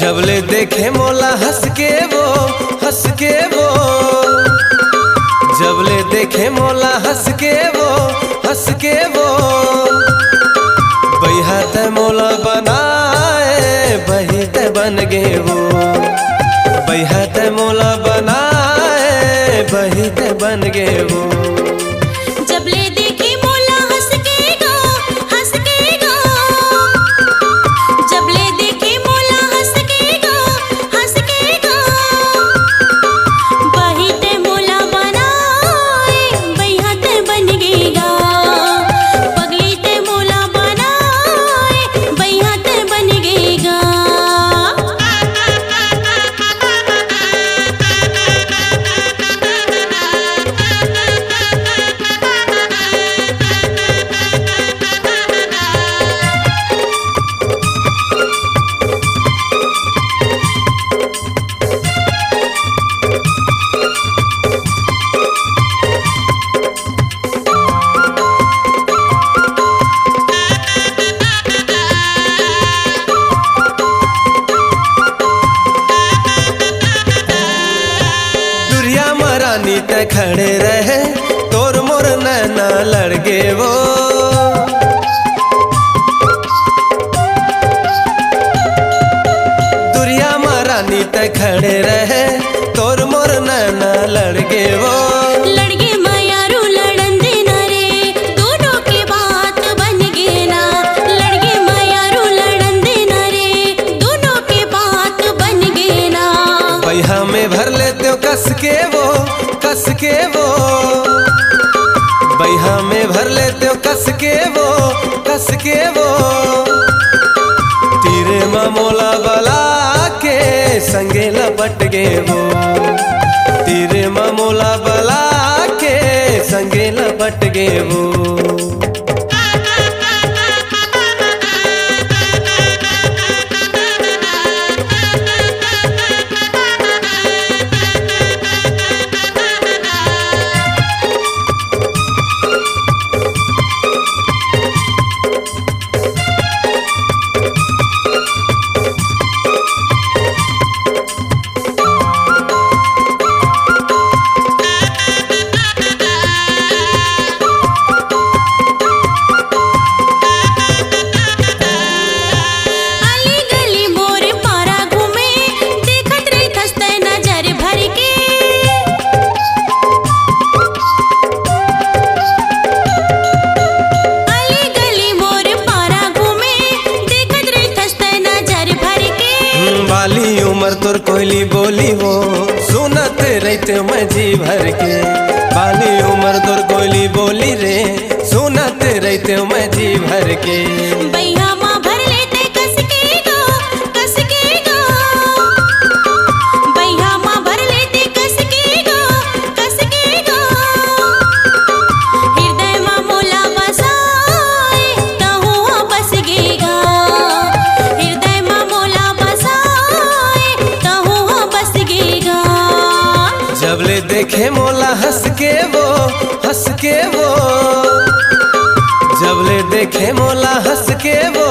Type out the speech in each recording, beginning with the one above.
जबले देखे मोला हंस के वो जबले देखे मोला हंस के वो बैहा ते मोला बनाए बही ते बन गे वो बैहा ते मोला बनाए बही ते बन गे वो। जबले देखे मोला हंस के गो जबले देखे मोला हंस के गो बही ते मोला बनाए बैहा ते बन गेगा पगली ते मोला बनाए बैहा ते बन गेगा। ते खड़े रहे तोर मोर नैना लड़गे वो दुरिया महारानी ते खड़े रहे तोर मोर नैना लड़गे वो। लड़गे मायारू लड़न देना रे दोनों की बात बन गे ना लड़गे मायारू लड़न देना रे दोनों की बात बन गे ना। बैहा में भर लेते हो कस के वो बैहा में भर लेते हो कस के वो तीरे मोला बला के संगे लपट गे वो तीरे मोला बला के संगे लपट गे वो। बाली उमर तोर कोयली बोली वो सुनत रहते मैं जी भर के बाली उमर तोर कोयली बोली रे सुनत रहते मैं जी भर के। बैहा माँ भर लेते कस के गो बैहा माँ भर लेते कस के गो हृदय माँ मोला बसाए कहूँ बस गेगा हृदय माँ मोला बसाए कहूँ बस गेगा। जबले देखे मोला हंस के वो जबले देखे मोला हंस के वो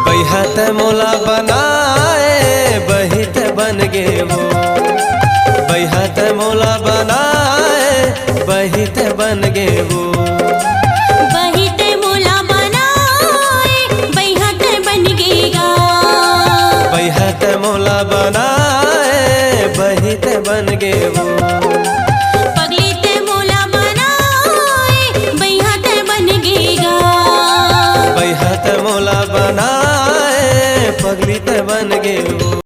बैहा ते मोला बनाए बही ते बन गे वो बैहा ते मोला बनाए बही ते बन गे वो।